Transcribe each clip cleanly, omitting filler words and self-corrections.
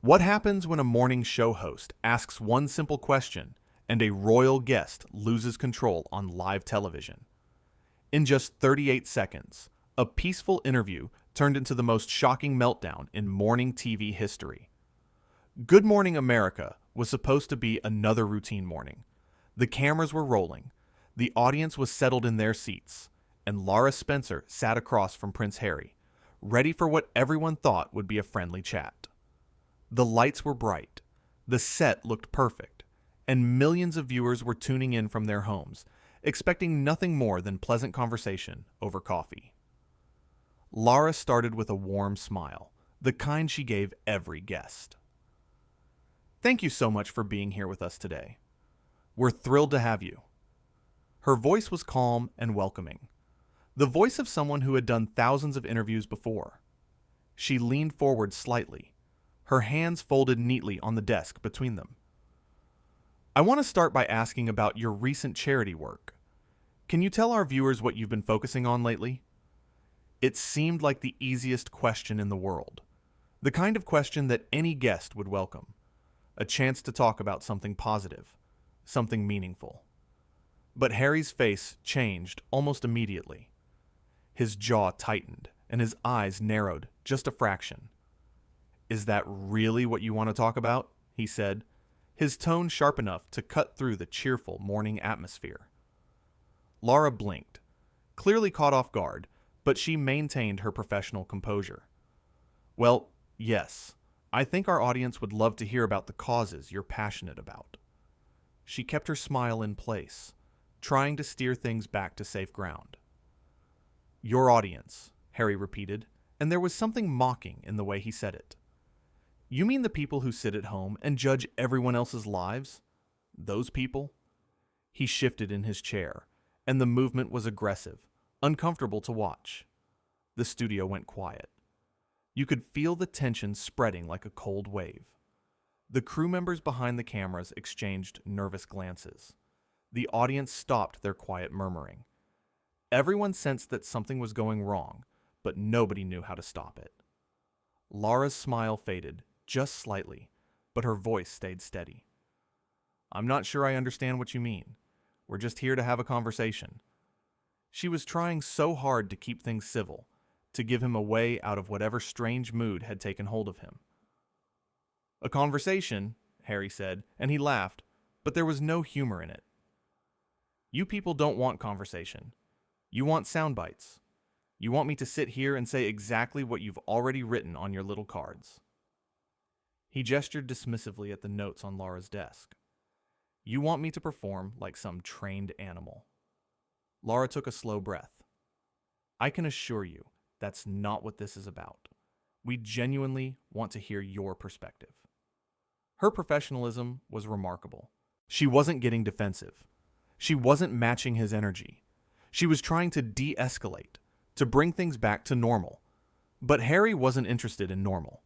What happens when a morning show host asks one simple question and a royal guest loses control on live television? In just 38 seconds, a peaceful interview turned into the most shocking meltdown in morning TV history. Good Morning America was supposed to be another routine morning. The cameras were rolling, the audience was settled in their seats, and Lara Spencer sat across from Prince Harry, ready for what everyone thought would be a friendly chat. The lights were bright, the set looked perfect, and millions of viewers were tuning in from their homes, expecting nothing more than pleasant conversation over coffee. Lara started with a warm smile, the kind she gave every guest. "Thank you so much for being here with us today. We're thrilled to have you." Her voice was calm and welcoming, the voice of someone who had done thousands of interviews before. She leaned forward slightly, her hands folded neatly on the desk between them. "I want to start by asking about your recent charity work. Can you tell our viewers what you've been focusing on lately?" It seemed like the easiest question in the world, the kind of question that any guest would welcome, a chance to talk about something positive, something meaningful. But Harry's face changed almost immediately. His jaw tightened and his eyes narrowed just a fraction. "Is that really what you want to talk about?" he said, his tone sharp enough to cut through the cheerful morning atmosphere. Lara blinked, clearly caught off guard, but she maintained her professional composure. "Well, yes, I think our audience would love to hear about the causes you're passionate about." She kept her smile in place, trying to steer things back to safe ground. "Your audience," Harry repeated, and there was something mocking in the way he said it. "You mean the people who sit at home and judge everyone else's lives? Those people?" He shifted in his chair, and the movement was aggressive, uncomfortable to watch. The studio went quiet. You could feel the tension spreading like a cold wave. The crew members behind the cameras exchanged nervous glances. The audience stopped their quiet murmuring. Everyone sensed that something was going wrong, but nobody knew how to stop it. Lara's smile faded, just slightly, but her voice stayed steady. "I'm not sure I understand what you mean. We're just here to have a conversation." She was trying so hard to keep things civil, to give him a way out of whatever strange mood had taken hold of him. "A conversation," Harry said, and he laughed, but there was no humor in it. "You people don't want conversation. You want sound bites. You want me to sit here and say exactly what you've already written on your little cards." He gestured dismissively at the notes on Lara's desk. "You want me to perform like some trained animal." Lara took a slow breath. "I can assure you that's not what this is about. We genuinely want to hear your perspective." Her professionalism was remarkable. She wasn't getting defensive. She wasn't matching his energy. She was trying to de-escalate, to bring things back to normal. But Harry wasn't interested in normal.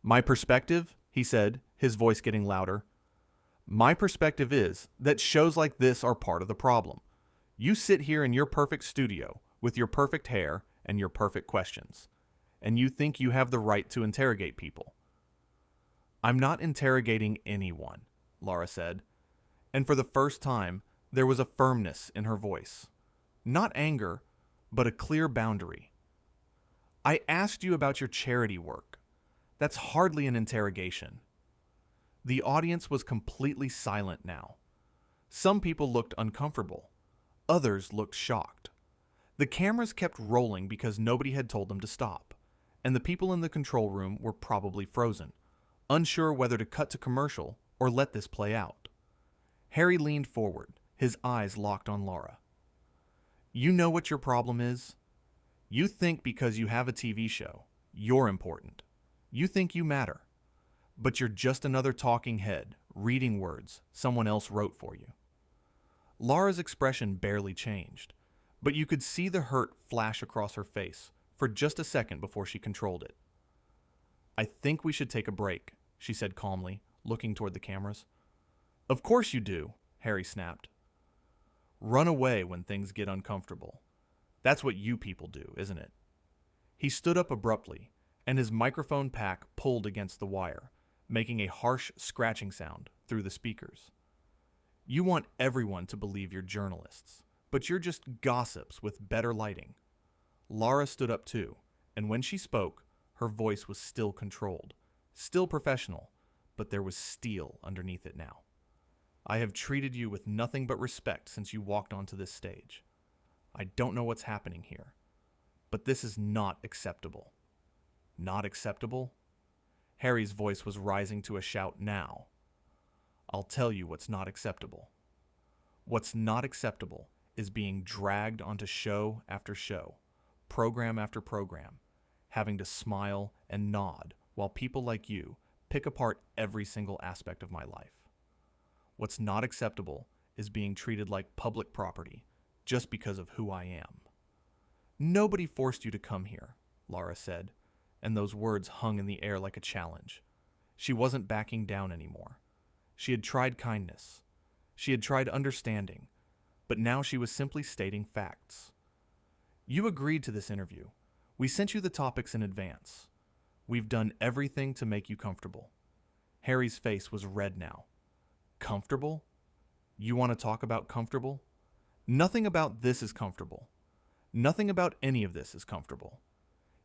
"My perspective," he said, his voice getting louder, "my perspective is that shows like this are part of the problem. You sit here in your perfect studio with your perfect hair and your perfect questions, and you think you have the right to interrogate people." "I'm not interrogating anyone," Lara said, and for the first time, there was a firmness in her voice. Not anger, but a clear boundary. "I asked you about your charity work. That's hardly an interrogation." The audience was completely silent now. Some people looked uncomfortable. Others looked shocked. The cameras kept rolling because nobody had told them to stop, and the people in the control room were probably frozen, unsure whether to cut to commercial or let this play out. Harry leaned forward, his eyes locked on Lara. "You know what your problem is? You think because you have a TV show, you're important. You think you matter. But you're just another talking head, reading words someone else wrote for you." Lara's expression barely changed, but you could see the hurt flash across her face for just a second before she controlled it. "I think we should take a break," she said calmly, looking toward the cameras. "Of course you do," Harry snapped. "Run away when things get uncomfortable. That's what you people do, isn't it?" He stood up abruptly, and his microphone pack pulled against the wire, making a harsh scratching sound through the speakers. You want everyone to believe you're journalists, but you're just gossips with better lighting. Lara stood up too, and when she spoke, her voice was still controlled, still professional, but there was steel underneath it now. I have treated you with nothing but respect since you walked onto this stage. I don't know what's happening here, but this is not acceptable. Not acceptable? Harry's voice was rising to a shout now. I'll tell you what's not acceptable. What's not acceptable is being dragged onto show after show, program after program, having to smile and nod while people like you pick apart every single aspect of my life. What's not acceptable is being treated like public property just because of who I am. Nobody forced you to come here, Lara said, and those words hung in the air like a challenge. She wasn't backing down anymore. She had tried kindness. She had tried understanding, but now she was simply stating facts. You agreed to this interview. We sent you the topics in advance. We've done everything to make you comfortable. Harry's face was red now. Comfortable? You want to talk about comfortable? Nothing about this is comfortable. Nothing about any of this is comfortable.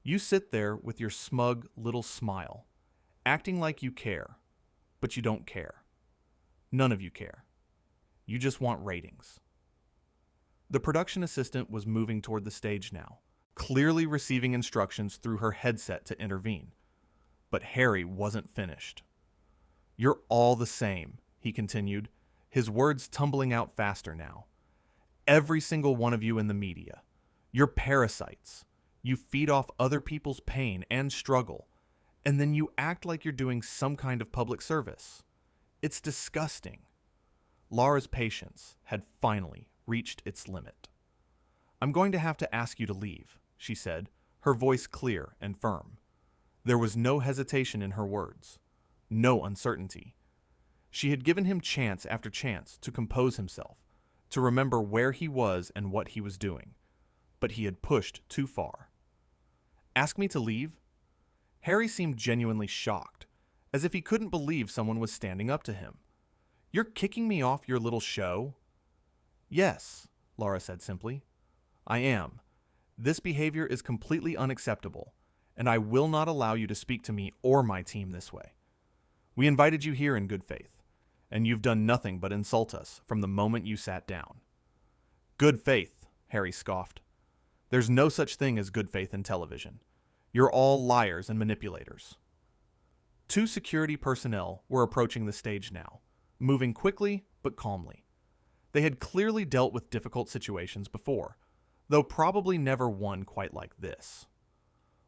You sit there with your smug little smile, acting like you care, but you don't care. None of you care. You just want ratings. The production assistant was moving toward the stage now, clearly receiving instructions through her headset to intervene. But Harry wasn't finished. You're all the same, he continued, his words tumbling out faster now. Every single one of you in the media. You're parasites. You feed off other people's pain and struggle, and then you act like you're doing some kind of public service. It's disgusting. Lara's patience had finally reached its limit. I'm going to have to ask you to leave, she said, her voice clear and firm. There was no hesitation in her words, no uncertainty. She had given him chance after chance to compose himself, to remember where he was and what he was doing, but he had pushed too far. Ask me to leave? Harry seemed genuinely shocked, as if he couldn't believe someone was standing up to him. You're kicking me off your little show? Yes, Lara said simply. I am. This behavior is completely unacceptable, and I will not allow you to speak to me or my team this way. We invited you here in good faith, and you've done nothing but insult us from the moment you sat down. Good faith, Harry scoffed. There's no such thing as good faith in television. You're all liars and manipulators. Two security personnel were approaching the stage now, moving quickly but calmly. They had clearly dealt with difficult situations before, though probably never one quite like this.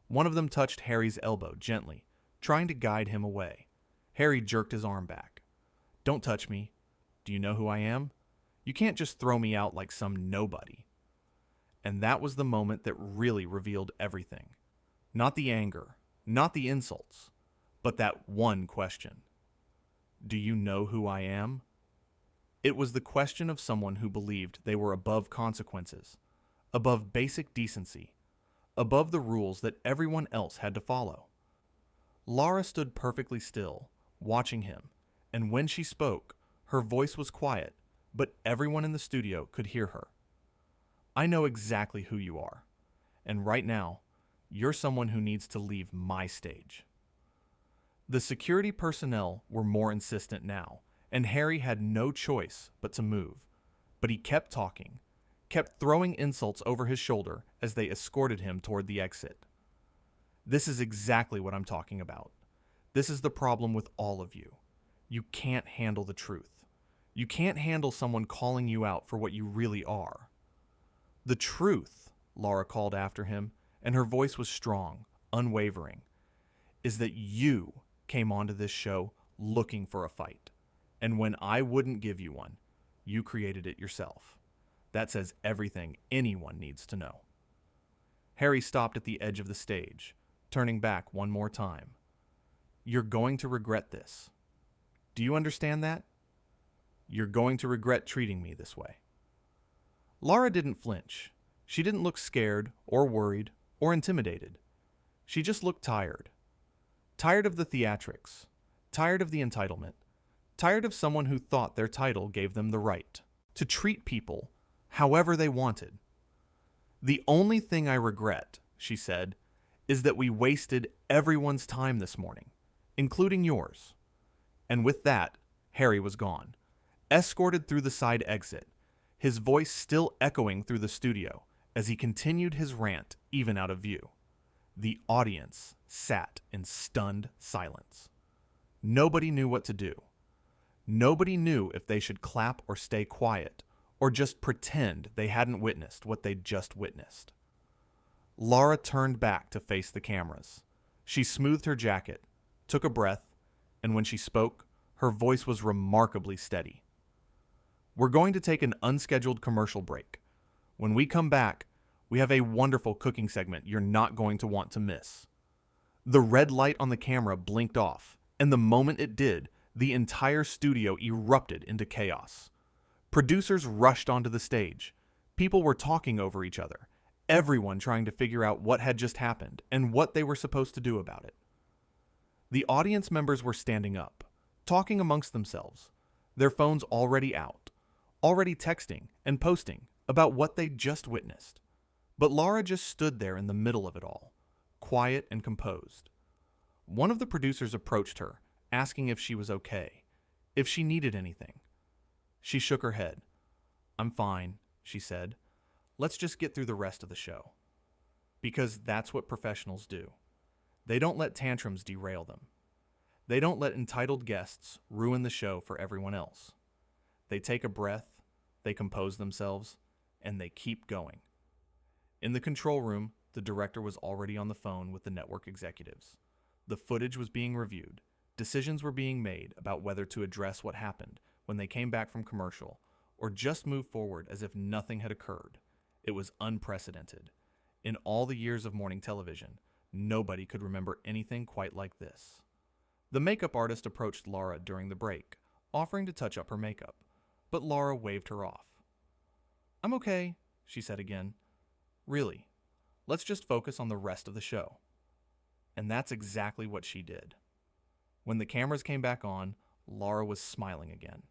One of them touched Harry's elbow gently, trying to guide him away. Harry jerked his arm back. Don't touch me. Do you know who I am? You can't just throw me out like some nobody. And that was the moment that really revealed everything. Not the anger, not the insults, but that one question. Do you know who I am? It was the question of someone who believed they were above consequences, above basic decency, above the rules that everyone else had to follow. Lara stood perfectly still, watching him, and when she spoke, her voice was quiet, but everyone in the studio could hear her. I know exactly who you are, and right now, you're someone who needs to leave my stage. The security personnel were more insistent now, and Harry had no choice but to move. But he kept talking, kept throwing insults over his shoulder as they escorted him toward the exit. This is exactly what I'm talking about. This is the problem with all of you. You can't handle the truth. You can't handle someone calling you out for what you really are. The truth, Lara called after him, and her voice was strong, unwavering, is that you came onto this show looking for a fight. And when I wouldn't give you one, you created it yourself. That says everything anyone needs to know. Harry stopped at the edge of the stage, turning back one more time. You're going to regret this. Do you understand that? You're going to regret treating me this way. Lara didn't flinch. She didn't look scared or worried or intimidated. She just looked tired. Tired of the theatrics. Tired of the entitlement. Tired of someone who thought their title gave them the right to treat people however they wanted. "The only thing I regret," she said, "is that we wasted everyone's time this morning, including yours." And with that, Harry was gone, escorted through the side exit, his voice still echoing through the studio as he continued his rant even out of view. The audience sat in stunned silence. Nobody knew what to do. Nobody knew if they should clap or stay quiet, or just pretend they hadn't witnessed what they'd just witnessed. Lara turned back to face the cameras. She smoothed her jacket, took a breath, and when she spoke, her voice was remarkably steady. "We're going to take an unscheduled commercial break. When we come back, we have a wonderful cooking segment you're not going to want to miss." The red light on the camera blinked off, and the moment it did, the entire studio erupted into chaos. Producers rushed onto the stage. People were talking over each other, everyone trying to figure out what had just happened and what they were supposed to do about it. The audience members were standing up, talking amongst themselves, their phones already out, already texting and posting about what they'd just witnessed. But Lara just stood there in the middle of it all, quiet and composed. One of the producers approached her, asking if she was okay, if she needed anything. She shook her head. "I'm fine," she said. "Let's just get through the rest of the show." Because that's what professionals do. They don't let tantrums derail them. They don't let entitled guests ruin the show for everyone else. They take a breath, they compose themselves, and they keep going. In the control room, the director was already on the phone with the network executives. The footage was being reviewed. Decisions were being made about whether to address what happened when they came back from commercial, or just move forward as if nothing had occurred. It was unprecedented. In all the years of morning television, nobody could remember anything quite like this. The makeup artist approached Lara during the break, offering to touch up her makeup, but Lara waved her off. "I'm okay," she said again. "Really, let's just focus on the rest of the show." And that's exactly what she did. When the cameras came back on, Lara was smiling again.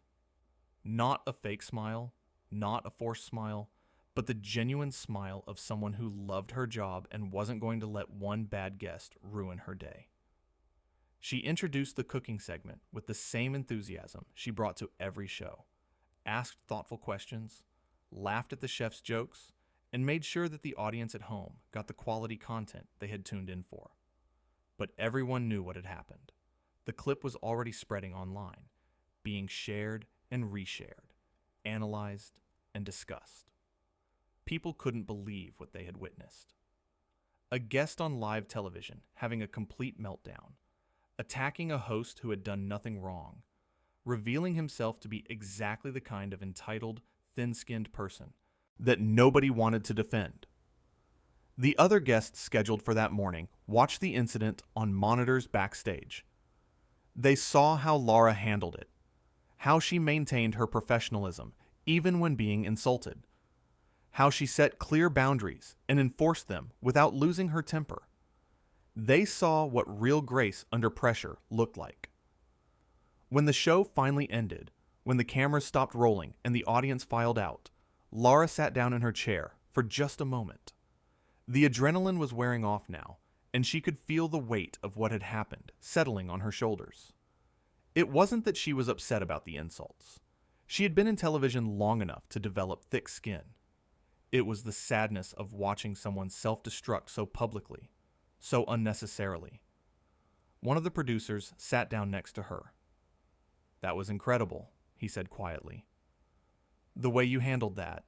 Not a fake smile, not a forced smile, but the genuine smile of someone who loved her job and wasn't going to let one bad guest ruin her day. She introduced the cooking segment with the same enthusiasm she brought to every show, asked thoughtful questions, laughed at the chef's jokes, and made sure that the audience at home got the quality content they had tuned in for. But everyone knew what had happened. The clip was already spreading online, being shared and reshared, analyzed and discussed. People couldn't believe what they had witnessed. A guest on live television having a complete meltdown, attacking a host who had done nothing wrong, revealing himself to be exactly the kind of entitled, thin-skinned person that nobody wanted to defend. The other guests scheduled for that morning watched the incident on monitors backstage. They saw how Lara handled it, how she maintained her professionalism even when being insulted, how she set clear boundaries and enforced them without losing her temper. They saw what real grace under pressure looked like. When the show finally ended, when the cameras stopped rolling and the audience filed out, Lara sat down in her chair for just a moment. The adrenaline was wearing off now, and she could feel the weight of what had happened settling on her shoulders. It wasn't that she was upset about the insults. She had been in television long enough to develop thick skin. It was the sadness of watching someone self-destruct so publicly, so unnecessarily. One of the producers sat down next to her. "That was incredible," he said quietly. "The way you handled that.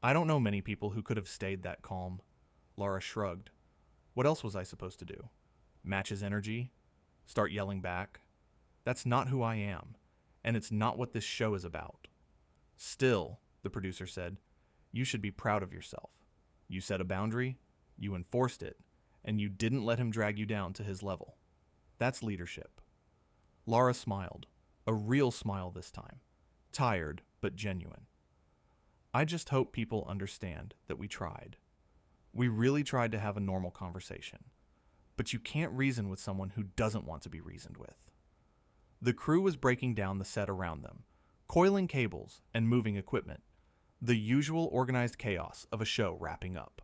I don't know many people who could have stayed that calm." Lara shrugged. "What else was I supposed to do? Match his energy? Start yelling back? That's not who I am, and it's not what this show is about." "Still," the producer said, "you should be proud of yourself. You set a boundary, you enforced it, and you didn't let him drag you down to his level. That's leadership." Lara smiled, a real smile this time, tired but genuine. "I just hope people understand that we tried. We really tried to have a normal conversation. but you can't reason with someone who doesn't want to be reasoned with. The crew was breaking down the set around them, coiling cables and moving equipment, the usual organized chaos of a show wrapping up.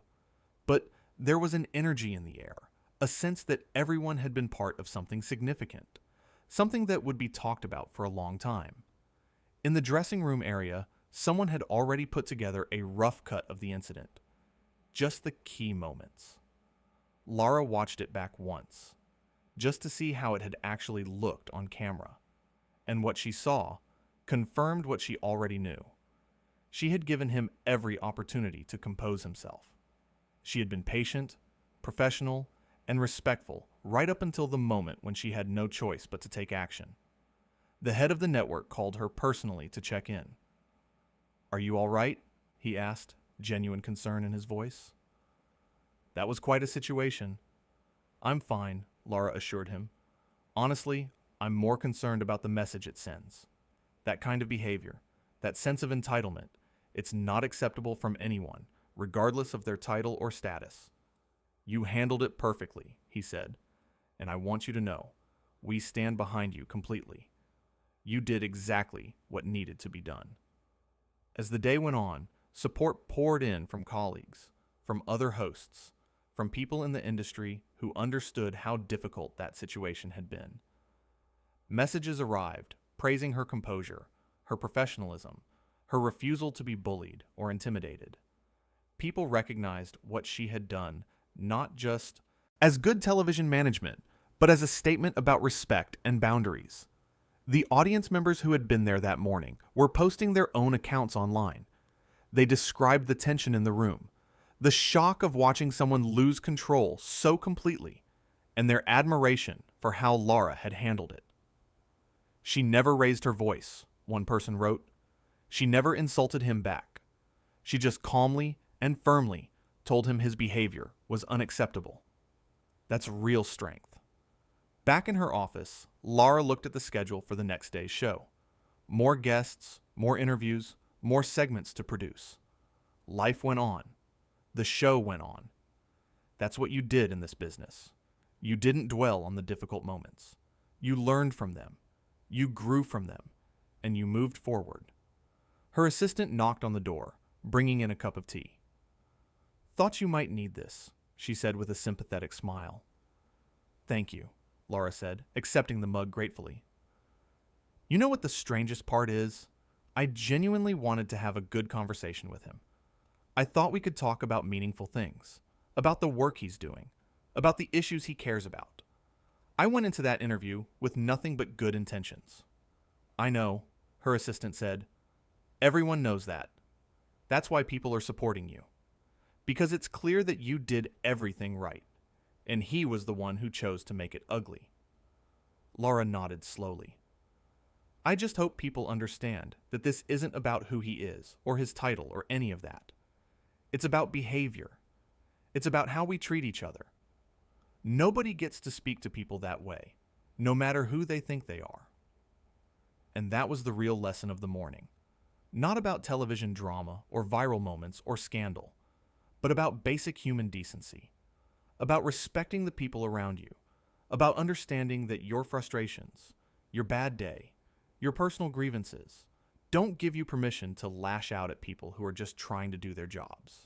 But there was an energy in the air, a sense that everyone had been part of something significant, something that would be talked about for a long time. In the dressing room area, someone had already put together a rough cut of the incident, just the key moments. Lara watched it back once, just to see how it had actually looked on camera, and what she saw confirmed what she already knew. She had given him every opportunity to compose himself. She had been patient, professional, and respectful right up until the moment when she had no choice but to take action. The head of the network called her personally to check in. "Are you all right?" he asked, genuine concern in his voice. That was quite a situation. "I'm fine," Lara assured him. "Honestly, I'm more concerned about the message it sends. That kind of behavior, that sense of entitlement, it's not acceptable from anyone, regardless of their title or status." "You handled it perfectly," he said, "and I want you to know, we stand behind you completely. You did exactly what needed to be done." As the day went on, support poured in from colleagues, from other hosts, from people in the industry who understood how difficult that situation had been. Messages arrived praising her composure, her professionalism, her refusal to be bullied or intimidated. People recognized what she had done not just as good television management, but as a statement about respect and boundaries. The audience members who had been there that morning were posting their own accounts online. They described the tension in the room, the shock of watching someone lose control so completely, and their admiration for how Lara had handled it. "She never raised her voice," one person wrote. "She never insulted him back. She just calmly and firmly told him his behavior was unacceptable." That's real strength. Back in her office, Lara looked at the schedule for the next day's show. More guests, more interviews, more segments to produce. Life went on. The show went on. That's what you did in this business. You didn't dwell on the difficult moments. You learned from them. You grew from them. And you moved forward. Her assistant knocked on the door, bringing in a cup of tea. "Thought you might need this," she said with a sympathetic smile. "Thank you," Lara said, accepting the mug gratefully. "You know what the strangest part is? I genuinely wanted to have a good conversation with him. I thought we could talk about meaningful things, about the work he's doing, about the issues he cares about. I went into that interview with nothing but good intentions." "I know," her assistant said. "Everyone knows that. That's why people are supporting you. Because it's clear that you did everything right, and he was the one who chose to make it ugly." Lara nodded slowly. "I just hope people understand that this isn't about who he is, or his title, or any of that. It's about behavior. It's about how we treat each other. Nobody gets to speak to people that way, no matter who they think they are." And that was the real lesson of the morning. Not about television drama, or viral moments, or scandal, but about basic human decency. About respecting the people around you. About understanding that your frustrations, your bad day, your personal grievances don't give you permission to lash out at people who are just trying to do their jobs.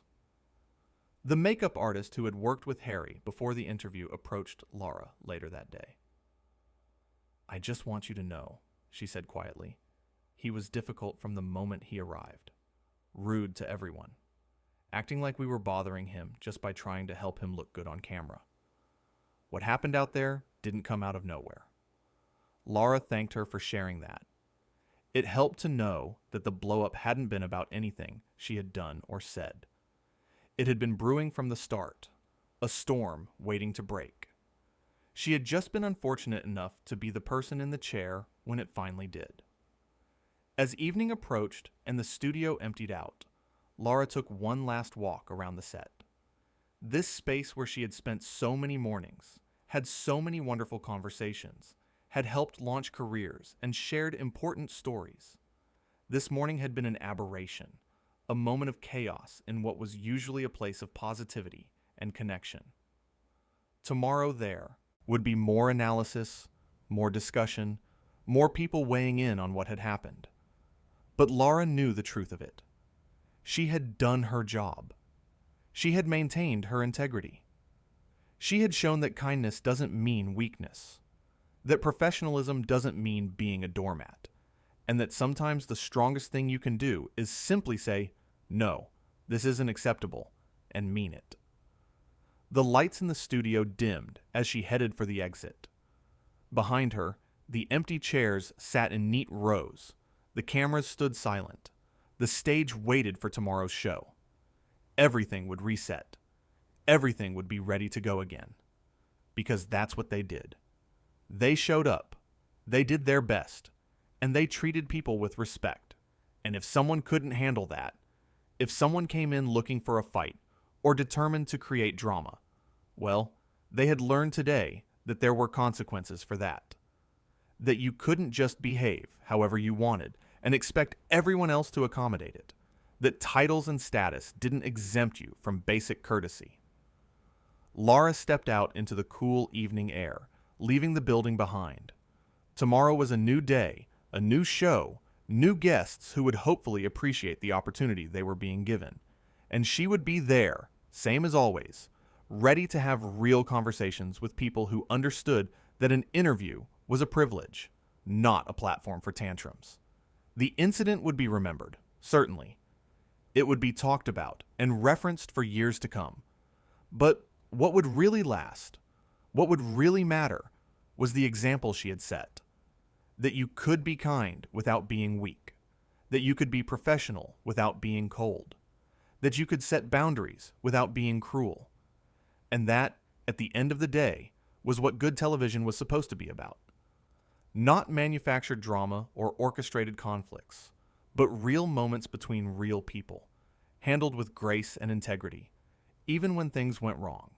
The makeup artist who had worked with Harry before the interview approached Lara later that day. "I just want you to know," she said quietly, "he was difficult from the moment he arrived. Rude to everyone. Acting like we were bothering him just by trying to help him look good on camera. What happened out there didn't come out of nowhere." Lara thanked her for sharing that. It helped to know that the blow-up hadn't been about anything she had done or said. It had been brewing from the start, a storm waiting to break. She had just been unfortunate enough to be the person in the chair when it finally did. As evening approached and the studio emptied out, Lara took one last walk around the set. This space where she had spent so many mornings, had so many wonderful conversations, had helped launch careers and shared important stories. This morning had been an aberration, a moment of chaos in what was usually a place of positivity and connection. Tomorrow there would be more analysis, more discussion, more people weighing in on what had happened. But Lara knew the truth of it. She had done her job. She had maintained her integrity. She had shown that kindness doesn't mean weakness, that professionalism doesn't mean being a doormat, and that sometimes the strongest thing you can do is simply say, "No, this isn't acceptable," and mean it. The lights in the studio dimmed as she headed for the exit. Behind her, the empty chairs sat in neat rows. The cameras stood silent. The stage waited for tomorrow's show. Everything would reset. Everything would be ready to go again. Because that's what they did. They showed up. They did their best. And they treated people with respect. And if someone couldn't handle that, if someone came in looking for a fight or determined to create drama, well, they had learned today that there were consequences for that. That you couldn't just behave however you wanted and expect everyone else to accommodate it. That titles and status didn't exempt you from basic courtesy. Lara stepped out into the cool evening air, leaving the building behind. Tomorrow was a new day, a new show, new guests who would hopefully appreciate the opportunity they were being given. And she would be there, same as always, ready to have real conversations with people who understood that an interview was a privilege, not a platform for tantrums. The incident would be remembered, certainly. It would be talked about and referenced for years to come. But what would really last, what would really matter, was the example she had set. That you could be kind without being weak. That you could be professional without being cold. That you could set boundaries without being cruel. And that, at the end of the day, was what good television was supposed to be about. Not manufactured drama or orchestrated conflicts, but real moments between real people, handled with grace and integrity, even when things went wrong.